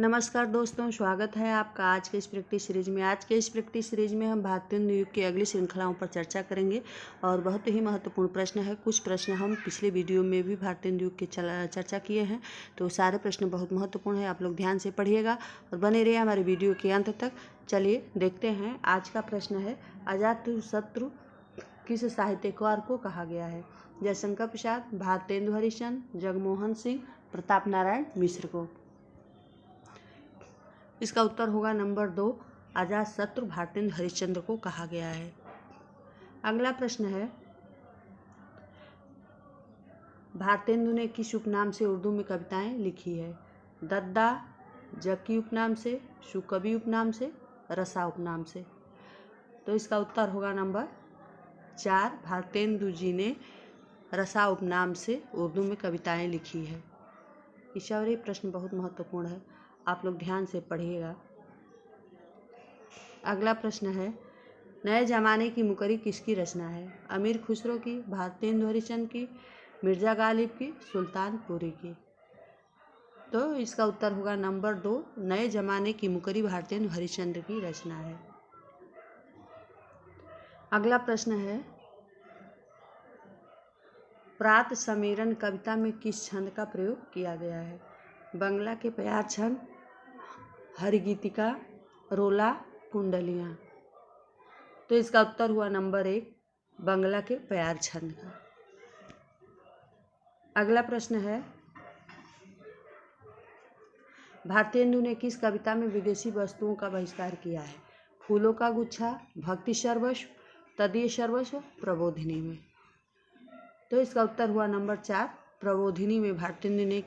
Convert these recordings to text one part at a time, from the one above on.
नमस्कार दोस्तों, स्वागत है आपका आज के इस प्रैक्टिस सीरीज में। आज के इस प्रैक्टिस सीरीज में हम भारतीय हिंदू युग की अगली श्रृंखलाओं पर चर्चा करेंगे और बहुत ही महत्वपूर्ण प्रश्न है। कुछ प्रश्न हम पिछले वीडियो में भी भारतीय हिंदू युग की चर्चा किए हैं, तो सारे प्रश्न बहुत महत्वपूर्ण है। आप लोग ध्यान से पढ़िएगा और बने रहिए हमारे वीडियो के अंत तक। चलिए देखते हैं। आज का प्रश्न है, अजातशत्रु किस साहित्यकार को कहा गया है? जयशंकर प्रसाद, भारतेंदु हरिश्चंद्र, जगमोहन सिंह, प्रताप नारायण मिश्र को। इसका उत्तर होगा नंबर 2, अजातशत्रु भारतेंदु हरिश्चंद्र को कहा गया है। अगला प्रश्न है, भारतेंदु ने किस उपनाम से उर्दू में कविताएं लिखी है? दद्दा, जक्की उपनाम से, शुकवी उपनाम से, रसा उपनाम से। तो इसका उत्तर होगा नंबर 4, भारतेंदु जी ने रसा उपनाम से उर्दू में कविताएं लिखी है। ये प्रश्न बहुत महत्वपूर्ण है, आप लोग ध्यान से पढ़िएगा। अगला प्रश्न है, नए जमाने की मुकरी किसकी रचना है? अमीर खुसरो की, भारतेंदु हरिश्चंद्र की, मिर्जा गालिब की, सुल्तानपुरी की। तो इसका उत्तर होगा नंबर 2, नए जमाने की मुकरी भारतेंदु हरिश्चंद्र की रचना है। अगला प्रश्न है, प्रात समीरण कविता में किस छंद का प्रयोग किया गया है? बंगला के प्यार छंद, हरिगीतिका, रोला, कुंडलियाँ। तो इसका उत्तर हुआ नंबर 1, बंगला के प्यार छंद का। अगला प्रश्न है, भारतेंदु ने किस कविता में विदेशी वस्तुओं का बहिष्कार किया है? फूलों का गुच्छा, भक्ति सर्वस्व, तदीय सर्वस्व, प्रबोधिनी में। तो इसका उत्तर हुआ नंबर 4, प्रबोधिनी में भारतेंदु ने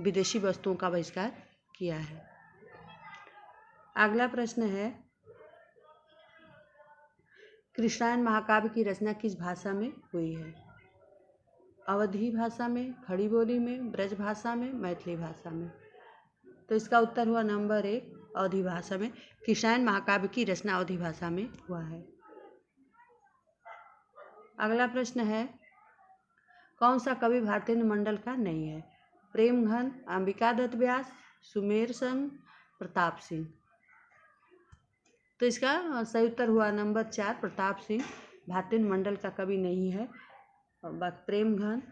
विदेशी वस्तुओं का बहिष्कार किया है। अगला प्रश्न है, कृष्णायन महाकाव्य की रचना किस भाषा में हुई है? अवधी भाषा में, खड़ी बोली में, ब्रज भाषा में, मैथिली भाषा में। तो इसका उत्तर हुआ नंबर 1, अवधी भाषा में। कृष्णायन महाकाव्य की रचना अवधी भाषा में हुआ है। अगला प्रश्न है, कौन सा कवि भारतेंदु मंडल का नहीं है? प्रेमघन, अंबिका दत्त व्यास, सुमेर संग, प्रताप सिंह। तो इसका सही उत्तर हुआ नंबर 4, प्रताप सिंह भारतेंदु मंडल का कवि नहीं है। प्रेमघन,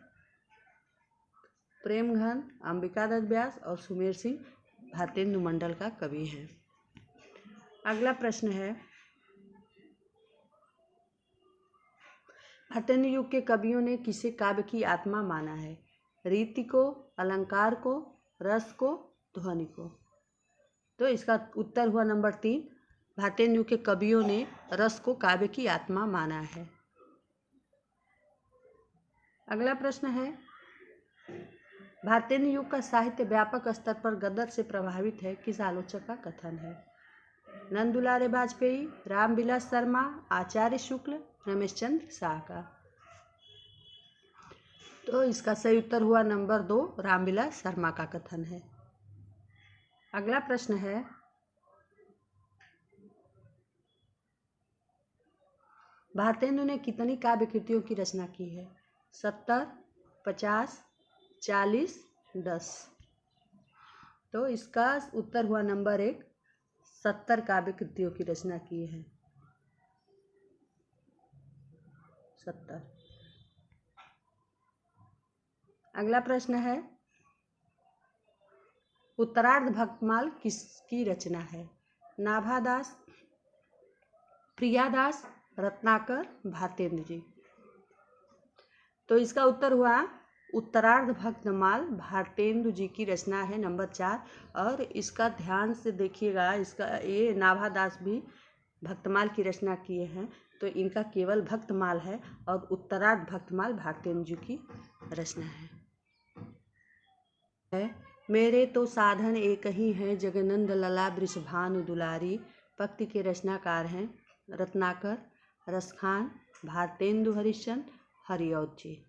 अंबिका दत्त व्यास और सुमेर सिंह भारतेंदु मंडल का कवि है। अगला प्रश्न है, भारतेंदु युग के कवियों ने किसे काव्य की आत्मा माना है? रीति को, अलंकार को, रस को, ध्वनि को। तो इसका उत्तर हुआ नंबर 3, भारतेंदु युग के कवियों ने रस को काव्य की आत्मा माना है। अगला प्रश्न है, भारतेंदु युग का साहित्य व्यापक स्तर पर गदर से प्रभावित है, किस आलोचक का कथन है? नंदुलारे वाजपेयी, रामविलास शर्मा, आचार्य शुक्ल, रमेश चंद्र शाह का। तो इसका सही उत्तर हुआ नंबर 2, रामविलास शर्मा का कथन है। अगला प्रश्न है, भारतेंदु ने कितनी काव्य कृतियों की रचना की है? 70, 50, 40, 10। तो इसका उत्तर हुआ नंबर 1, 70 काव्य कृतियों की रचना की है। 70। अगला प्रश्न है, उत्तरार्ध भक्तमाल किसकी रचना है? नाभादास, प्रियादास, रत्नाकर, भारतेंदु जी। तो इसका उत्तर हुआ उत्तरार्ध भक्तमाल भारतेंदु जी की रचना है, नंबर 4। और इसका ध्यान से देखिएगा, ये नाभादास भी भक्तमाल की रचना किए हैं, तो इनका केवल भक्तमाल है और उत्तरार्ध भक्तमाल भारतेंदु जी की रचना है। मेरे तो साधन एक ही हैं, जगनंद लला वृषभानु दुलारी। पक्ति के रचनाकार हैं रत्नाकर, रसखान, भारतेंदु हरिश्चंद्र, हरिऔध जी।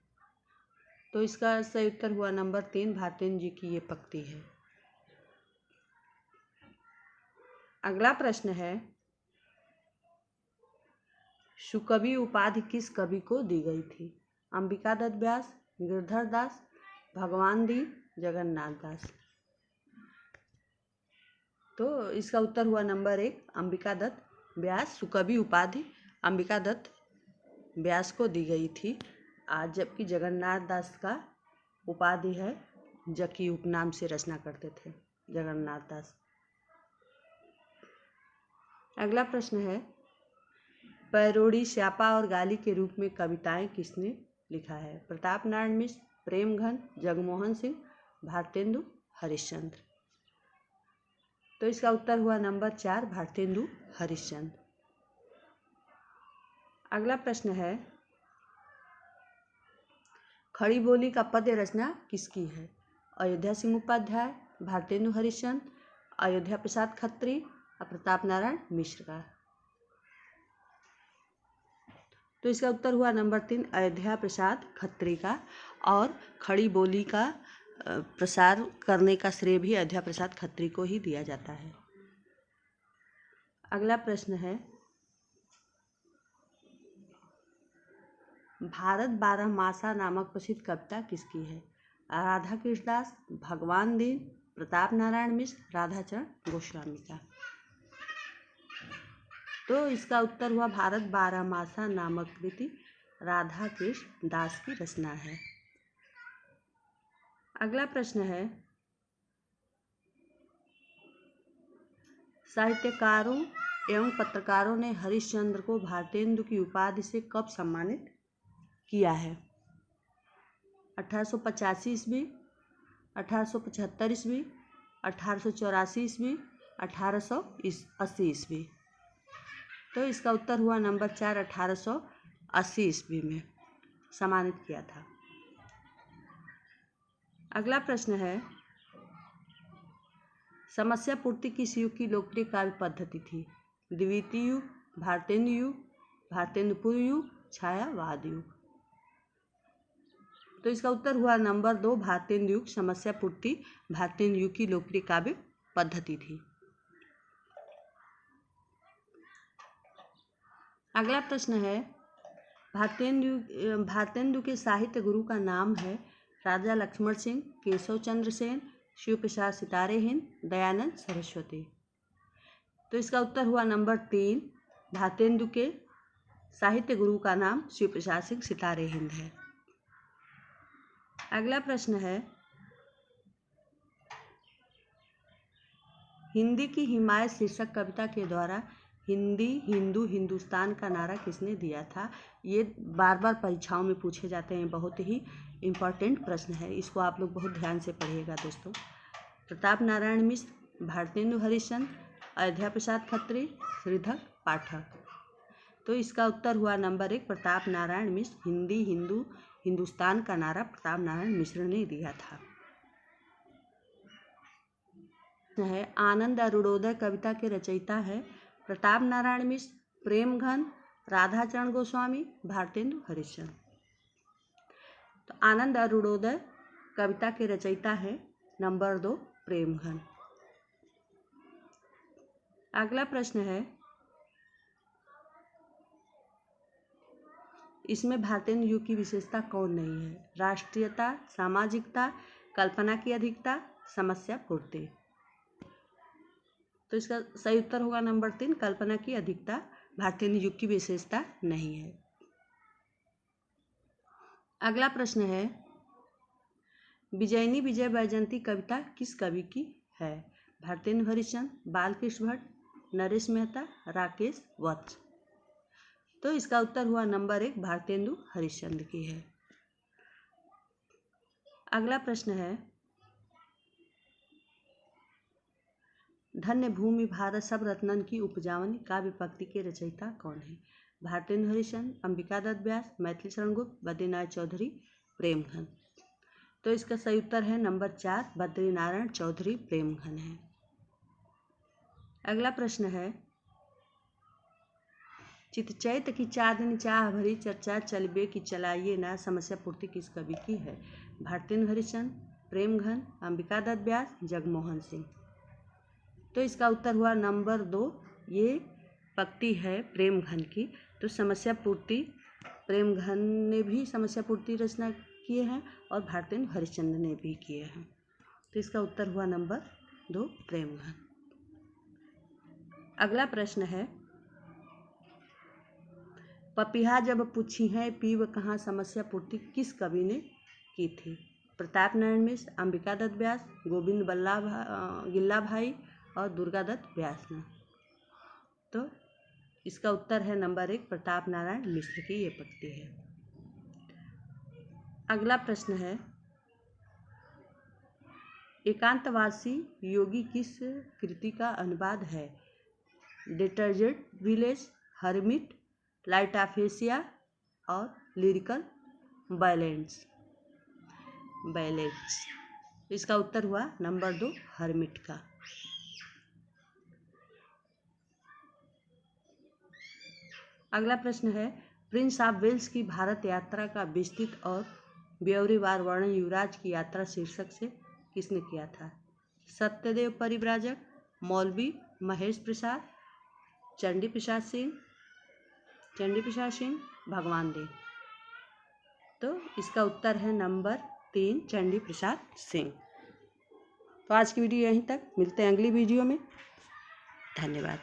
तो इसका सही उत्तर हुआ नंबर 3, भारतेंदु जी की ये पक्ति है। अगला प्रश्न है, शुकवी उपाधि किस कवि को दी गई थी? अंबिका दत्त व्यास, गिरधर दास, भगवान दी, जगन्नाथ दास। तो इसका उत्तर हुआ नंबर 1 अंबिका दत्त व्यास। सुकवि उपाधि अंबिका दत्त व्यास को दी गई थी, आज जबकि जगन्नाथ दास का उपाधि है जकी उपनाम से रचना करते थे जगन्नाथ दास। अगला प्रश्न है, पैरोडी, स्यापा और गाली के रूप में कविताएं किसने लिखा है? प्रताप नारायण मिश्र, प्रेमघन, जगमोहन सिंह, भारतेंदु हरिश्चंद्र। तो इसका उत्तर हुआ नंबर 4 भारतेंदु हरिश्चंद्र। अगला प्रश्न है, खड़ी बोली का पद्य रचना किसकी है? अयोध्या सिंह उपाध्याय, भारतेंदु हरिश्चंद्र, अयोध्या प्रसाद खत्री और प्रताप नारायण मिश्र का। तो इसका उत्तर हुआ नंबर 3 अयोध्या प्रसाद खत्री का। और खड़ी बोली का प्रसार करने का श्रेय भी अयोध्या प्रसाद खत्री को ही दिया जाता है। अगला प्रश्न है, भारत बारहमासा नामक प्रसिद्ध कविता किसकी है? राधा कृष्णदास, भगवान दीन, प्रताप नारायण मिश्र, राधाचरण गोस्वामी का। तो इसका उत्तर हुआ भारत बारहमासा नामक कृति राधा कृष्ण दास की रचना है। अगला प्रश्न है, साहित्यकारों एवं पत्रकारों ने हरिश्चंद्र को भारतेंदु की उपाधि से कब सम्मानित किया है? 1885 ईस्वी, 1875 ईस्वी, 1884 ईस्वी, 1880 ईस्वी। तो इसका उत्तर हुआ नंबर 4 1880 ईस्वी में सम्मानित किया था। अगला प्रश्न है, समस्या पूर्ति किस युग की लोकप्रिय काव्य पद्धति थी? द्वितीय युग, भारतेंदु युग, भारतेंदुपुर युग, छायावाद युग। तो इसका उत्तर हुआ नंबर 2 भारतेंदु युग। समस्या पूर्ति भारतेंदु युग की लोकप्रिय काव्य पद्धति थी। अगला प्रश्न है, भारतेंदु के साहित्य गुरु का नाम है? राजा लक्ष्मण सिंह, केशव चंद्र सेन, शिव प्रसाद सितारे हिंद, दयानंद सरस्वती। तो इसका उत्तर हुआ नंबर 3 भारतेंदु के साहित्य गुरु का नाम शिव प्रसाद सिंह सितारे हिंद है। अगला प्रश्न है, हिंदी की हिमायत शीर्षक कविता के द्वारा हिंदी हिंदू हिंदुस्तान का नारा किसने दिया था? ये बार बार परीक्षाओं में पूछे जाते हैं, बहुत ही इम्पोर्टेंट प्रश्न है, इसको आप लोग बहुत ध्यान से पढ़िएगा दोस्तों। प्रताप नारायण मिश्र, भारतेंदु हरिश्चंद्र, अयोध्या प्रसाद खत्री, श्रीधर पाठक। तो इसका उत्तर हुआ नंबर 1 प्रताप नारायण मिश्र। हिंदी हिंदू हिंदुस्तान का नारा प्रताप नारायण मिश्र ने दिया था। है, आनंद अरुणोदय कविता के रचयिता है? प्रताप नारायण मिश्र, प्रेमघन, राधाचरण गोस्वामी, भारतेंदु हरिश्चंद्र। तो आनंद अरुणोदय कविता के रचयिता है नंबर 2 प्रेमघन। अगला प्रश्न है, इसमें भारतेंदु युग की विशेषता कौन नहीं है? राष्ट्रीयता, सामाजिकता, कल्पना की अधिकता, समस्या पूर्ति। तो इसका सही उत्तर होगा नंबर 3 कल्पना की अधिकता भारतेंदु युग की विशेषता नहीं है। अगला प्रश्न है, विजयिनी विजय वैजयंती कविता किस कवि की है? भारतेंदु हरिश्चंद्र, बालकृष्ण भट्ट, नरेश मेहता, राकेश वत्स। तो इसका उत्तर हुआ नंबर 1 भारतेंदु हरिश्चंद्र की है। अगला प्रश्न है, धन्य भूमि भारत सब रत्नन की उपजावनी काव्य पंक्ति के रचयिता कौन है? भारतेंदु हरिश्चंद्र, अंबिका दत्त व्यास, मैथिली शरण गुप्त, बद्रीनारायण चौधरी, प्रेमघन। तो इसका सही उत्तर है नंबर 4 बद्रीनारायण चौधरी प्रेमघन है। अगला प्रश्न है, चितचैत की चांदनी चाह भरी चर्चा चलबे की चलाइए ना समस्या पूर्ति किस कवि की है? भारतेंदु हरिश्चंद्र, प्रेमघन, अंबिका दत्त व्यास, जगमोहन सिंह। तो इसका उत्तर हुआ नंबर 2 ये पंक्ति है प्रेमघन की। तो समस्या पूर्ति प्रेमघन ने भी समस्या पूर्ति रचना किए हैं और भारतेंदु हरिश्चंद्र ने भी किए हैं। तो इसका उत्तर हुआ नंबर 2 प्रेमघन। अगला प्रश्न है, पपीहा जब पूछी है पीव कहाँ समस्या पूर्ति किस कवि ने की थी? प्रताप नारायण मिश्र, अंबिका दत्त व्यास, गोविंद गिल्ला भाई और दुर्गा दत्त व्यास ने। तो इसका उत्तर है नंबर 1 प्रताप नारायण मिश्र की ये पंक्ति है। अगला प्रश्न है, एकांतवासी योगी किस कृति का अनुवाद है? Detergent village, hermit, light of Asia और लिरिकल बैलेंस। इसका उत्तर हुआ नंबर 2 हरमिट का। अगला प्रश्न है, प्रिंस ऑफ वेल्स की भारत यात्रा का विस्तृत और ब्यौरेवार वर्णन युवराज की यात्रा शीर्षक से किसने किया था? सत्यदेव परिव्राजक, मौलवी महेश प्रसाद, चंडी प्रसाद सिंह, भगवान देव। तो इसका उत्तर है नंबर 3 चंडी प्रसाद सिंह। तो आज की वीडियो यहीं तक, मिलते हैं अगली वीडियो में। धन्यवाद।